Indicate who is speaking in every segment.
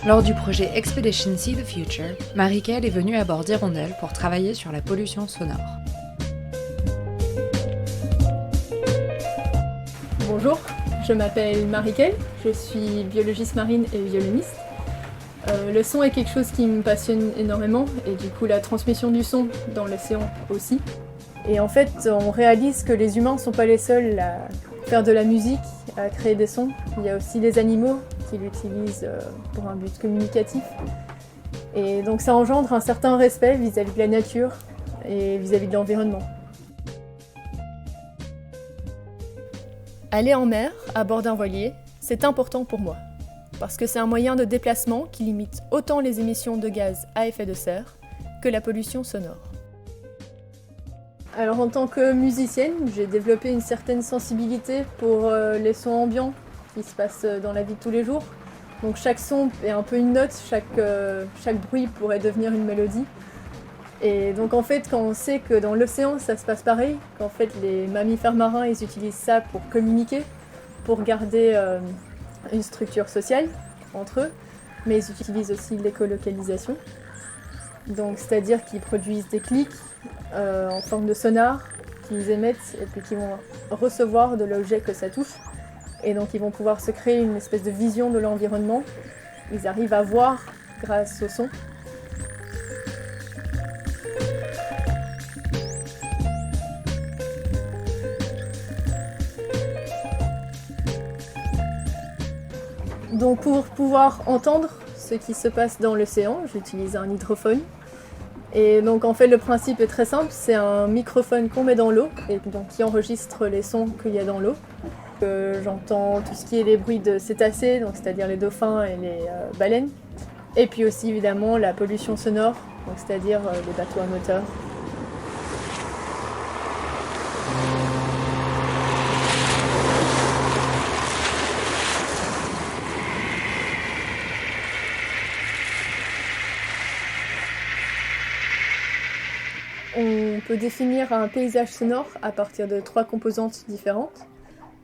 Speaker 1: Lors du projet Expedition See the Future, Marie-Kay est venue à bord d'Hirondelle pour travailler sur la pollution sonore.
Speaker 2: Bonjour, je m'appelle Marie-Kay, je suis biologiste marine et violoniste. Le son est quelque chose qui me passionne énormément et du coup la transmission du son dans l'océan aussi. Et en fait, on réalise que les humains ne sont pas les seuls à faire de la musique, à créer des sons. Il y a aussi les animaux qui l'utilisent pour un but communicatif. Et donc ça engendre un certain respect vis-à-vis de la nature et vis-à-vis de l'environnement. Aller en mer, à bord d'un voilier, c'est important pour moi. Parce que c'est un moyen de déplacement qui limite autant les émissions de gaz à effet de serre que la pollution sonore. Alors en tant que musicienne, j'ai développé une certaine sensibilité pour les sons ambiants qui se passent dans la vie de tous les jours. Donc chaque son est un peu une note, chaque bruit pourrait devenir une mélodie. Et donc en fait, quand on sait que dans l'océan ça se passe pareil, qu'en fait les mammifères marins ils utilisent ça pour communiquer, pour garder une structure sociale entre eux, mais ils utilisent aussi l'écolocalisation. Donc c'est-à-dire qu'ils produisent des clics en forme de sonar qu'ils émettent et puis qu'ils vont recevoir de l'objet que ça touche. Et donc ils vont pouvoir se créer une espèce de vision de l'environnement. Ils arrivent à voir grâce au son. Donc pour pouvoir entendre ce qui se passe dans l'océan, j'utilise un hydrophone. Et donc en fait le principe est très simple, c'est un microphone qu'on met dans l'eau et donc qui enregistre les sons qu'il y a dans l'eau. J'entends tout ce qui est les bruits de cétacés, donc c'est-à-dire les dauphins et les baleines. Et puis aussi évidemment la pollution sonore, donc c'est-à-dire les bateaux à moteur. On peut définir un paysage sonore à partir de 3 composantes différentes.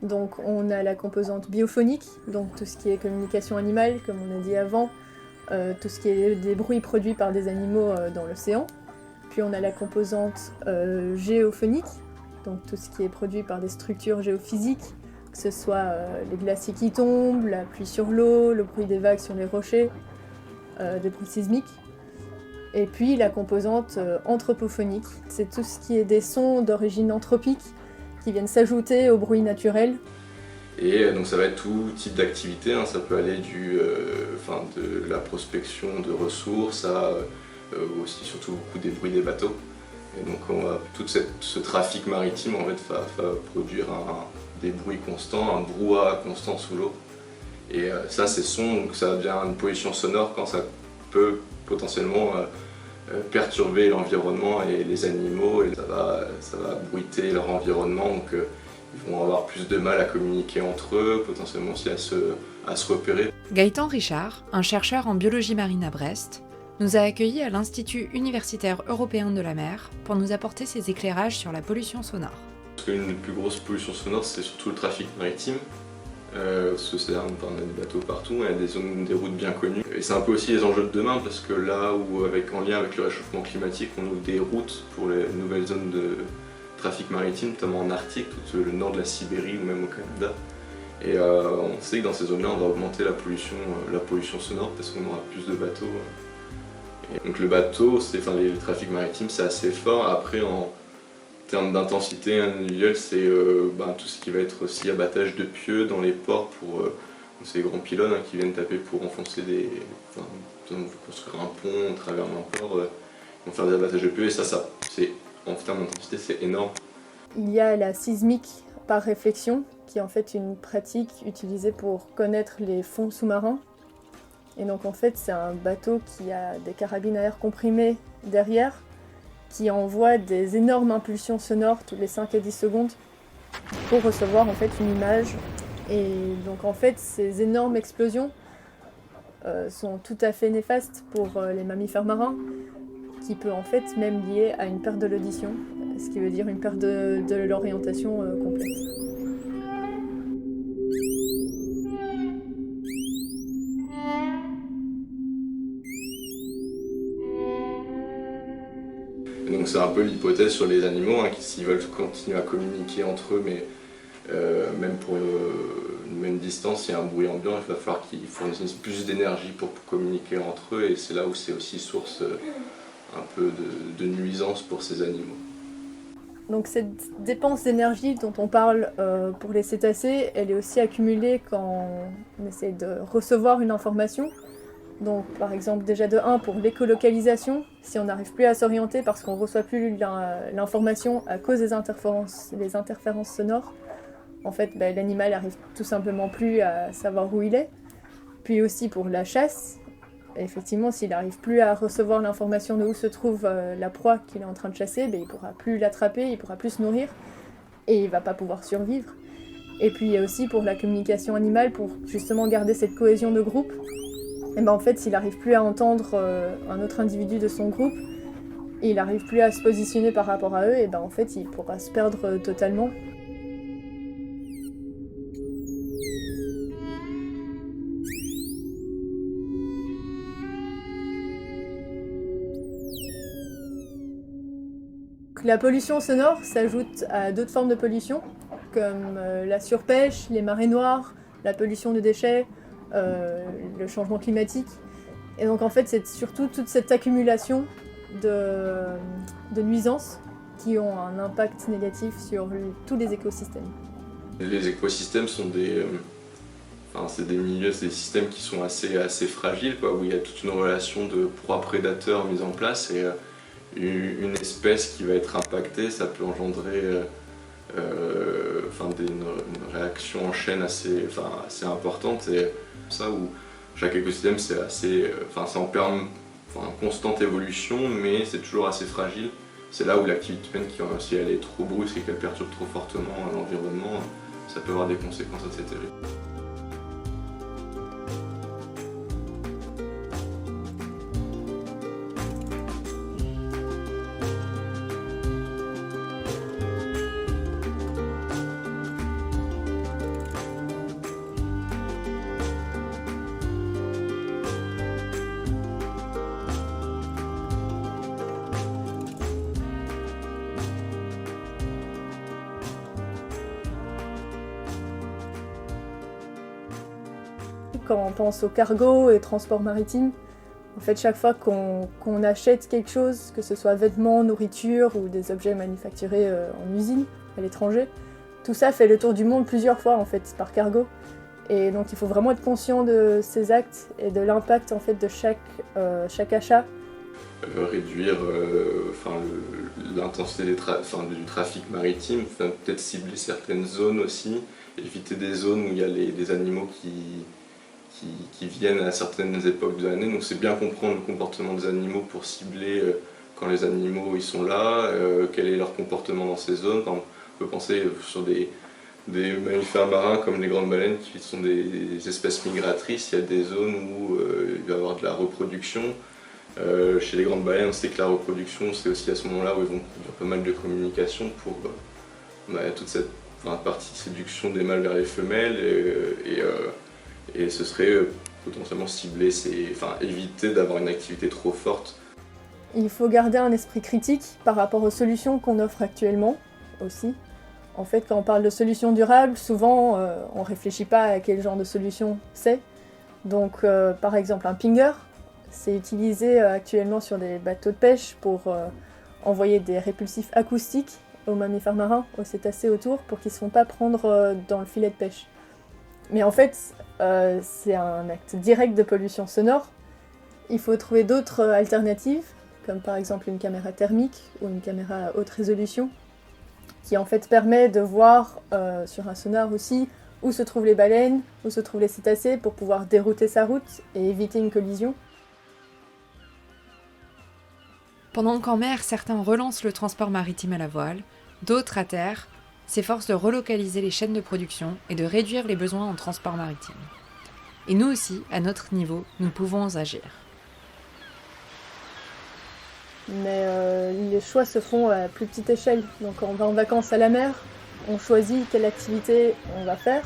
Speaker 2: Donc on a la composante biophonique, donc tout ce qui est communication animale, comme on a dit avant, tout ce qui est des bruits produits par des animaux dans l'océan. Puis on a la composante géophonique, donc tout ce qui est produit par des structures géophysiques, que ce soit les glaciers qui tombent, la pluie sur l'eau, le bruit des vagues sur les rochers, des bruits sismiques. Et puis la composante anthropophonique, c'est tout ce qui est des sons d'origine anthropique qui viennent s'ajouter au bruit naturel.
Speaker 3: Et donc ça va être tout type d'activité, hein. Ça peut aller de la prospection de ressources à aussi surtout beaucoup des bruits des bateaux. Et donc ce trafic maritime en fait, va produire des bruits constants, un brouhaha constant sous l'eau. Et ça c'est son, donc ça devient une pollution sonore quand ça peut potentiellement perturber l'environnement et les animaux, et ça va bruiter leur environnement, donc ils vont avoir plus de mal à communiquer entre eux, potentiellement aussi à se repérer.
Speaker 1: Gaëtan Richard, un chercheur en biologie marine à Brest, nous a accueillis à l'Institut universitaire européen de la mer pour nous apporter ses éclairages sur la pollution sonore.
Speaker 3: Parce qu'une des plus grosses pollutions sonores, c'est surtout le trafic maritime. Parce que on a des bateaux partout, il y a des routes bien connues. Et c'est un peu aussi les enjeux de demain, parce que là où, en lien avec le réchauffement climatique, on ouvre des routes pour les nouvelles zones de trafic maritime, notamment en Arctique, tout le nord de la Sibérie ou même au Canada. Et on sait que dans ces zones-là, on va augmenter la pollution sonore parce qu'on aura plus de bateaux. Et donc le bateau, le trafic maritime, c'est assez fort. Après, en termes d'intensité individuelle, c'est tout ce qui va être aussi abattage de pieux dans les ports pour ces grands pylônes qui viennent taper pour enfoncer construire un pont à travers un port, ils vont faire des abattages de pieux et ça c'est en termes d'intensité c'est énorme.
Speaker 2: Il y a la sismique par réflexion qui est en fait une pratique utilisée pour connaître les fonds sous-marins. Et donc en fait c'est un bateau qui a des carabines à air comprimé derrière, qui envoie des énormes impulsions sonores toutes les 5 à 10 secondes pour recevoir en fait une image. Et donc en fait ces énormes explosions sont tout à fait néfastes pour les mammifères marins, qui peut en fait même lier à une perte de l'audition, ce qui veut dire une perte de l'orientation complète.
Speaker 3: donc c'est un peu l'hypothèse sur les animaux, hein, qui s'ils veulent continuer à communiquer entre eux, mais même pour une même distance, il y a un bruit ambiant, il va falloir qu'ils fournissent plus d'énergie pour communiquer entre eux, et c'est là où c'est aussi source un peu de nuisance pour ces animaux.
Speaker 2: Donc cette dépense d'énergie dont on parle pour les cétacés, elle est aussi accumulée quand on essaie de recevoir une information. Donc par exemple déjà de 1 pour l'écolocalisation, si on n'arrive plus à s'orienter parce qu'on ne reçoit plus l'information à cause des interférences sonores, en fait l'animal n'arrive tout simplement plus à savoir où il est. Puis aussi pour la chasse, effectivement s'il n'arrive plus à recevoir l'information de où se trouve la proie qu'il est en train de chasser, il ne pourra plus l'attraper, il ne pourra plus se nourrir et il ne va pas pouvoir survivre. Et puis il y a aussi pour la communication animale, pour justement garder cette cohésion de groupe. Et en fait, s'il n'arrive plus à entendre un autre individu de son groupe, et il n'arrive plus à se positionner par rapport à eux, et en fait, il pourra se perdre totalement. La pollution sonore s'ajoute à d'autres formes de pollution, comme la surpêche, les marées noires, la pollution de déchets, le changement climatique. Et donc en fait c'est surtout toute cette accumulation de nuisances qui ont un impact négatif sur tous les écosystèmes.
Speaker 3: Les écosystèmes sont c'est des milieux, c'est des systèmes qui sont assez fragiles, quoi, où il y a toute une relation de proie-prédateur mise en place, et une espèce qui va être impactée, ça peut engendrer une réaction en chaîne assez importante, et ça où chaque écosystème c'est en constante évolution, mais c'est toujours assez fragile. C'est là où l'activité humaine, si elle est trop brusque et qu'elle perturbe trop fortement l'environnement, ça peut avoir des conséquences assez terribles.
Speaker 2: Quand on pense au cargo et transport maritime, en fait, chaque fois qu'on achète quelque chose, que ce soit vêtements, nourriture ou des objets manufacturés en usine à l'étranger, tout ça fait le tour du monde plusieurs fois en fait par cargo. Et donc il faut vraiment être conscient de ces actes et de l'impact en fait de chaque achat.
Speaker 3: Réduire l'intensité du trafic maritime, peut-être cibler certaines zones aussi, éviter des zones où il y a des animaux qui viennent à certaines époques de l'année. Donc c'est bien comprendre le comportement des animaux pour cibler quand les animaux ils sont là, quel est leur comportement dans ces zones. On peut penser sur des mammifères marins comme les grandes baleines qui sont des espèces migratrices. Il y a des zones où il va y avoir de la reproduction. Chez les grandes baleines, on sait que la reproduction, c'est aussi à ce moment-là où ils vont produire pas mal de communication pour toute cette partie séduction des mâles vers les femelles, et ce serait potentiellement cibler, éviter d'avoir une activité trop forte.
Speaker 2: Il faut garder un esprit critique par rapport aux solutions qu'on offre actuellement aussi. En fait, quand on parle de solutions durables, souvent on ne réfléchit pas à quel genre de solution c'est. Donc par exemple un pinger, c'est utilisé actuellement sur des bateaux de pêche pour envoyer des répulsifs acoustiques aux mammifères marins, aux cétacés autour, pour qu'ils ne se font pas prendre dans le filet de pêche. Mais en fait, c'est un acte direct de pollution sonore. Il faut trouver d'autres alternatives, comme par exemple une caméra thermique ou une caméra à haute résolution, qui en fait permet de voir sur un sonar aussi où se trouvent les baleines, où se trouvent les cétacés, pour pouvoir dérouter sa route et éviter une collision.
Speaker 1: Pendant qu'en mer, certains relancent le transport maritime à la voile, d'autres à terre s'efforcent de relocaliser les chaînes de production et de réduire les besoins en transport maritime. Et nous aussi, à notre niveau, nous pouvons agir.
Speaker 2: Mais les choix se font à plus petite échelle. Donc quand on va en vacances à la mer, on choisit quelle activité on va faire.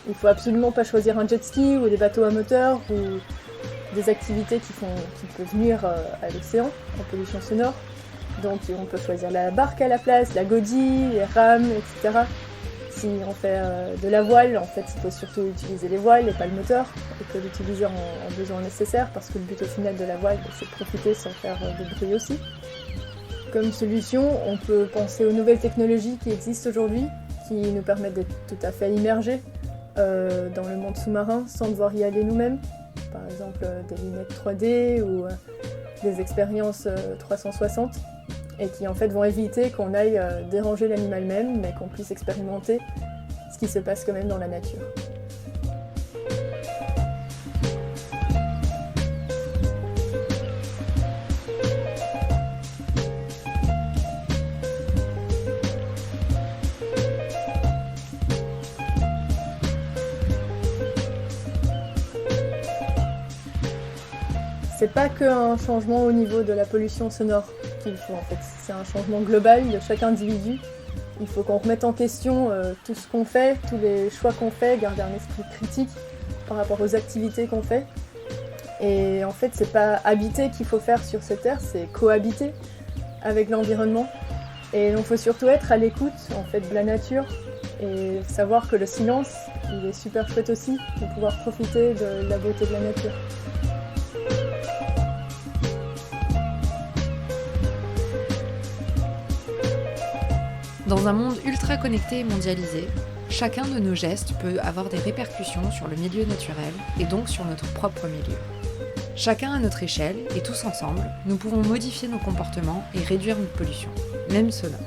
Speaker 2: Il ne faut absolument pas choisir un jet ski ou des bateaux à moteur ou des activités qui peuvent nuire à l'océan, en pollution sonore. Donc on peut choisir la barque à la place, la godille, les rames, etc. Si on fait de la voile, en fait, il faut surtout utiliser les voiles et pas le moteur, et que l'utiliseur en besoin nécessaire, parce que le but au final de la voile, c'est de profiter sans faire de bruit aussi. Comme solution, on peut penser aux nouvelles technologies qui existent aujourd'hui, qui nous permettent d'être tout à fait immergés dans le monde sous-marin sans devoir y aller nous-mêmes. Par exemple, des lunettes 3D ou des expériences 360. Et qui en fait vont éviter qu'on aille déranger l'animal même, mais qu'on puisse expérimenter ce qui se passe quand même dans la nature. C'est pas qu'un changement au niveau de la pollution sonore qu'il faut en fait, c'est un changement global de chaque individu. Il faut qu'on remette en question tout ce qu'on fait, tous les choix qu'on fait, garder un esprit critique par rapport aux activités qu'on fait. Et en fait, c'est pas habiter qu'il faut faire sur cette terre, c'est cohabiter avec l'environnement. Et donc, il faut surtout être à l'écoute en fait de la nature et savoir que le silence, il est super chouette aussi, de pouvoir profiter de la beauté de la nature.
Speaker 1: Dans un monde ultra connecté et mondialisé, chacun de nos gestes peut avoir des répercussions sur le milieu naturel et donc sur notre propre milieu. Chacun à notre échelle et tous ensemble, nous pouvons modifier nos comportements et réduire notre pollution, même sonore.